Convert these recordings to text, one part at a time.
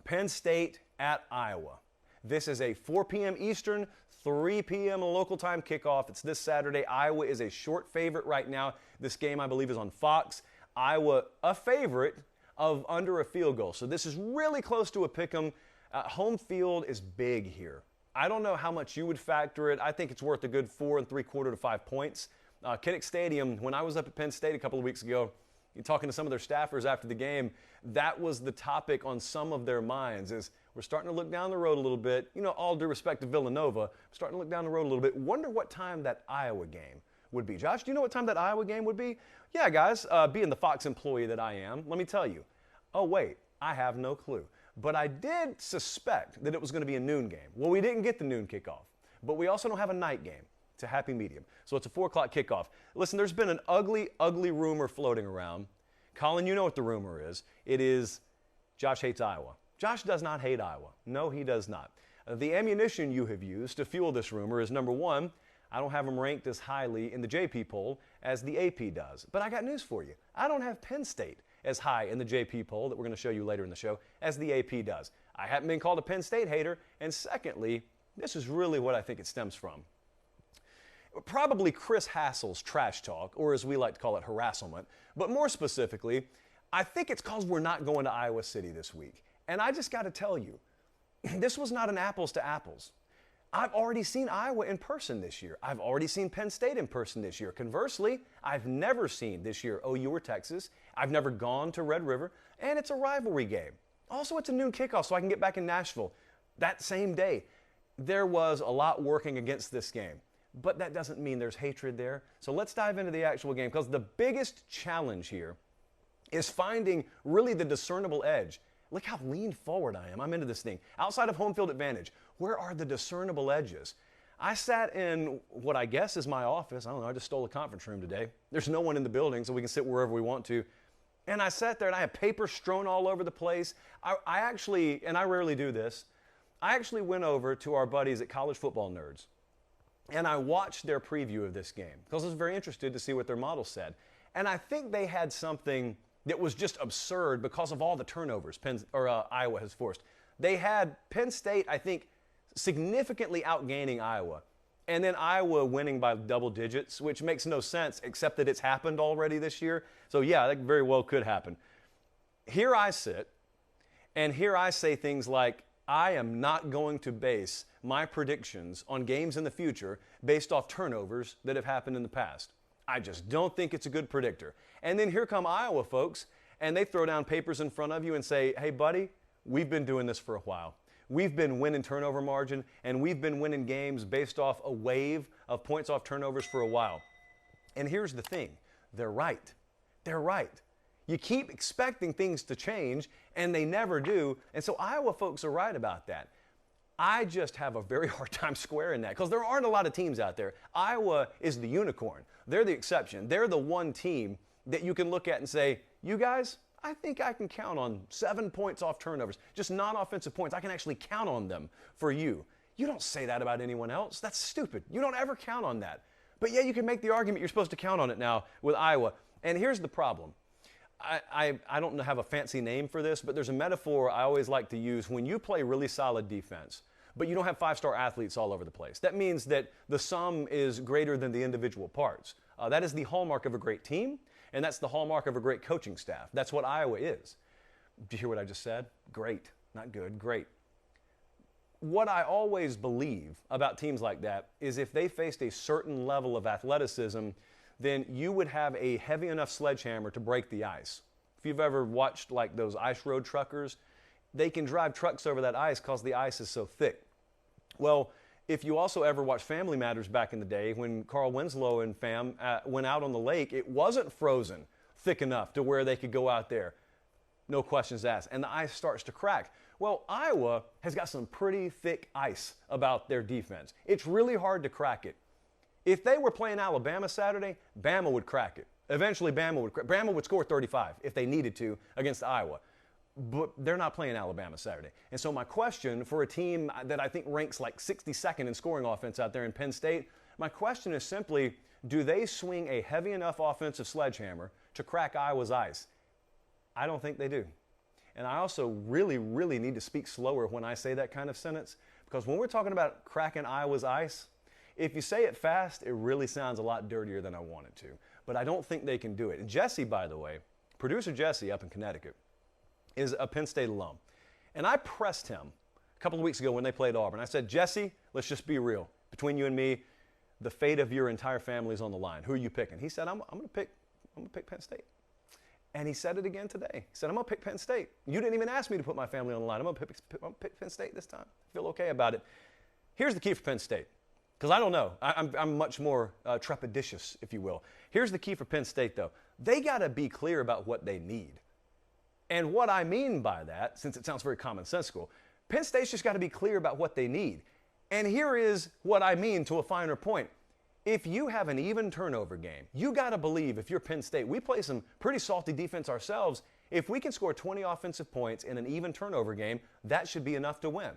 Penn State at Iowa. This is a 4 p.m. Eastern, 3 p.m. local time kickoff. It's this Saturday. Iowa is a short favorite right now. This game, I believe, is on Fox. Iowa, a favorite of under a field goal. So this is really close to a pick'em. Home field is big here. I don't know how much you would factor it. I think it's worth a good 4 3/4 to 5 points. Kinnick Stadium, when I was up at Penn State a couple of weeks ago, talking to some of their staffers after the game, that was the topic on some of their minds is we're starting to look down the road a little bit. You know, all due respect to Villanova, starting to look down the road a little bit. Wonder what time that Iowa game would be. Josh, do you know what time that Iowa game would be? Yeah, guys, being the Fox employee that I am, let me tell you. Oh, wait, I have no clue. But I did suspect that it was going to be a noon game. Well, we didn't get the noon kickoff, but we also don't have a night game. It's a happy medium. So it's a 4 o'clock kickoff. Listen, there's been an ugly, ugly rumor floating around. Colin, you know what the rumor is. It is Josh hates Iowa. Josh does not hate Iowa. No, he does not. The ammunition you have used to fuel this rumor is, number one, I don't have them ranked as highly in the JP poll as the AP does. But I got news for you. I don't have Penn State as high in the JP poll that we're going to show you later in the show as the AP does. I haven't been called a Penn State hater. And secondly, this is really what I think it stems from. Probably Chris Hassel's trash talk, or as we like to call it, harassment. But more specifically, I think it's because we're not going to Iowa City this week. And I just got to tell you, this was not an apples to apples. I've already seen Iowa in person this year. I've already seen Penn State in person this year. Conversely, I've never seen this year OU or Texas. I've never gone to Red River, and it's a rivalry game. Also, it's a noon kickoff, so I can get back in Nashville that same day. There was a lot working against this game. But that doesn't mean there's hatred there. So let's dive into the actual game, because the biggest challenge here is finding really the discernible edge. Look how lean forward I am. I'm into this thing. Outside of home field advantage, where are the discernible edges? I sat in what I guess is my office. I don't know, I just stole a conference room today. There's no one in the building, so we can sit wherever we want to. And I sat there and I had paper strewn all over the place. I actually, and I rarely do this, I actually went over to our buddies at College Football Nerds. And I watched their preview of this game because I was very interested to see what their model said. And I think they had something that was just absurd because of all the turnovers Iowa has forced. They had Penn State, I think, significantly outgaining Iowa. And then Iowa winning by double digits, which makes no sense except that it's happened already this year. So, yeah, that very well could happen. Here I sit, and here I say things like, I am not going to base my predictions on games in the future based off turnovers that have happened in the past. I just don't think it's a good predictor. And then here come Iowa folks, and they throw down papers in front of you and say, hey, buddy, we've been doing this for a while. We've been winning turnover margin, and we've been winning games based off a wave of points off turnovers for a while. And here's the thing. They're right. They're right. You keep expecting things to change, and they never do. And so Iowa folks are right about that. I just have a very hard time squaring that because there aren't a lot of teams out there. Iowa is the unicorn. They're the exception. They're the one team that you can look at and say, you guys, I think I can count on 7 points off turnovers, just non-offensive points. I can actually count on them for you. You don't say that about anyone else. That's stupid. You don't ever count on that. But yeah, you can make the argument you're supposed to count on it now with Iowa. And here's the problem. I don't have a fancy name for this, but there's a metaphor I always like to use when you play really solid defense, but you don't have five-star athletes all over the place. That means that the sum is greater than the individual parts. That is the hallmark of a great team, and that's the hallmark of a great coaching staff. That's what Iowa is. Do you hear what I just said? Great. Not good. Great. What I always believe about teams like that is if they faced a certain level of athleticism, then you would have a heavy enough sledgehammer to break the ice. If you've ever watched like those ice road truckers, they can drive trucks over that ice because the ice is so thick. Well, if you also ever watched Family Matters back in the day, when Carl Winslow and fam went out on the lake, it wasn't frozen thick enough to where they could go out there. No questions asked. And the ice starts to crack. Well, Iowa has got some pretty thick ice about their defense. It's really hard to crack it. If they were playing Alabama Saturday, Bama would crack it. Eventually, Bama would score 35 if they needed to against Iowa. But they're not playing Alabama Saturday. And so my question for a team that I think ranks like 62nd in scoring offense out there in Penn State, my question is simply, do they swing a heavy enough offensive sledgehammer to crack Iowa's ice? I don't think they do. And I also really, really need to speak slower when I say that kind of sentence, because when we're talking about cracking Iowa's ice, if you say it fast, it really sounds a lot dirtier than I want it to. But I don't think they can do it. And Jesse, by the way, producer Jesse up in Connecticut, is a Penn State alum. And I pressed him a couple of weeks ago when they played Auburn. I said, Jesse, let's just be real. Between you and me, the fate of your entire family is on the line. Who are you picking? He said, I'm going to pick Penn State. And he said it again today. He said, I'm going to pick Penn State. You didn't even ask me to put my family on the line. I'm going to pick Penn State this time. I feel okay about it. Here's the key for Penn State, because I don't know. I'm much more trepidatious, if you will. Here's the key for Penn State, though. They got to be clear about what they need. And what I mean by that, since it sounds very commonsensical, Penn State's just got to be clear about what they need. And here is what I mean to a finer point. If you have an even turnover game, you got to believe, if you're Penn State, we play some pretty salty defense ourselves. If we can score 20 offensive points in an even turnover game, that should be enough to win.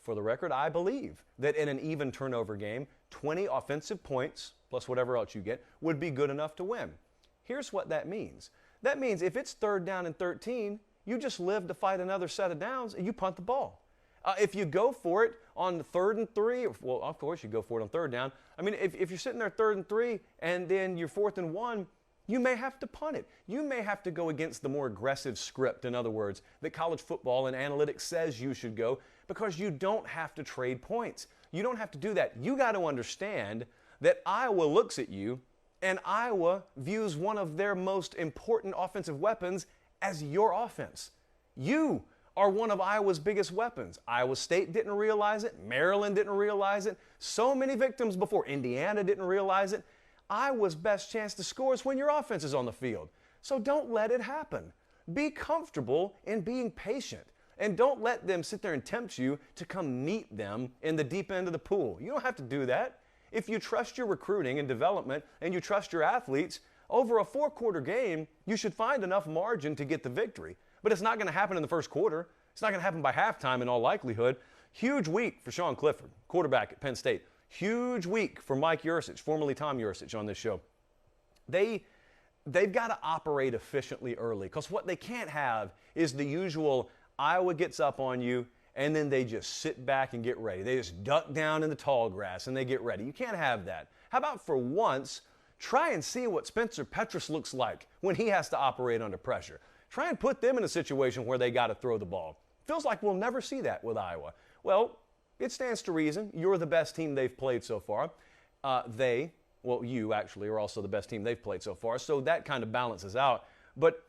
For the record, I believe that in an even turnover game, 20 offensive points, plus whatever else you get, would be good enough to win. Here's what that means. That means if it's 3rd down and 13, you just live to fight another set of downs and you punt the ball. If you go for it on the 3rd and 3, well, of course you go for it on 3rd down. I mean, if you're sitting there 3rd and 3 and then you're 4th and 1, you may have to punt it. You may have to go against the more aggressive script, in other words, that college football and analytics says you should go, because you don't have to trade points. You don't have to do that. You got to understand that Iowa looks at you and Iowa views one of their most important offensive weapons as your offense. You are one of Iowa's biggest weapons. Iowa State didn't realize it. Maryland didn't realize it. So many victims before. Indiana didn't realize it. Iowa's best chance to score is when your offense is on the field. So don't let it happen. Be comfortable in being patient. And don't let them sit there and tempt you to come meet them in the deep end of the pool. You don't have to do that. If you trust your recruiting and development and you trust your athletes, over a 4-quarter game, you should find enough margin to get the victory. But it's not going to happen in the first quarter. It's not going to happen by halftime in all likelihood. Huge week for Sean Clifford, quarterback at Penn State. Huge week for Mike Yursich, formerly Tom Yursich, on this show. They've got to operate efficiently early, because what they can't have is the usual Iowa gets up on you and then they just sit back and get ready. They just duck down in the tall grass and they get ready. You can't have that. How about for once, try and see what Spencer Petras looks like when he has to operate under pressure. Try and put them in a situation where they got to throw the ball. Feels like we'll never see that with Iowa. Well, it stands to reason. You're the best team they've played so far. You actually are also the best team they've played so far, so that kind of balances out. But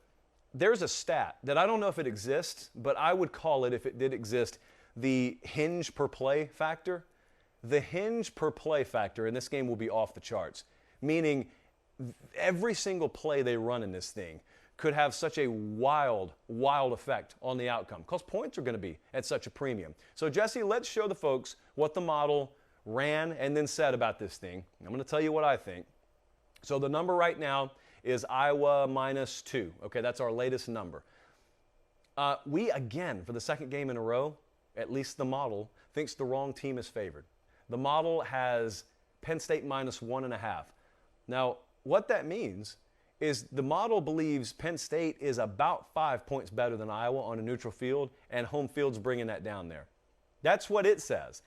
there's a stat that I don't know if it exists, but I would call it, if it did exist, the hinge per play factor. The hinge per play factor in this game will be off the charts, meaning every single play they run in this thing could have such a wild, wild effect on the outcome, because points are going to be at such a premium. So, Jesse, let's show the folks what the model ran and then said about this thing. I'm going to tell you what I think. So the number right now is Iowa -2. Okay, that's our latest number. We, again, for the second game in a row, at least the model, thinks the wrong team is favored. The model has Penn State -1.5. Now, what that means is the model believes Penn State is about 5 points better than Iowa on a neutral field, and home field's bringing that down there. That's what it says.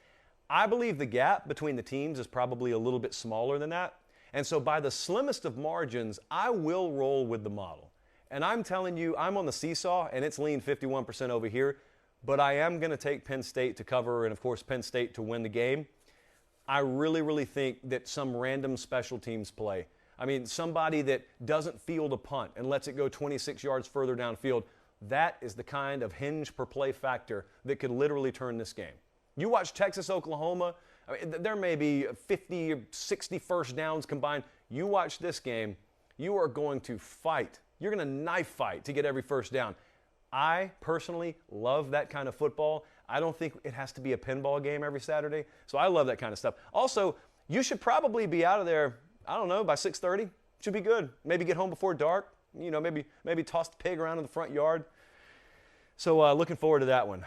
I believe the gap between the teams is probably a little bit smaller than that. And so by the slimmest of margins, I will roll with the model. And I'm telling you, I'm on the seesaw, and it's leaned 51% over here, but I am going to take Penn State to cover and, of course, Penn State to win the game. I really, really think that some random special teams play, I mean, somebody that doesn't field a punt and lets it go 26 yards further downfield, that is the kind of hinge per play factor that could literally turn this game. You watch Texas, Oklahoma, I mean, there may be 50 or 60 first downs combined. You watch this game, you are going to fight. You're going to knife fight to get every first down. I personally love that kind of football. I don't think it has to be a pinball game every Saturday, so I love that kind of stuff. Also, you should probably be out of there, I don't know, by 6:30. Should be good. Maybe get home before dark. You know, maybe toss the pig around in the front yard. So looking forward to that one.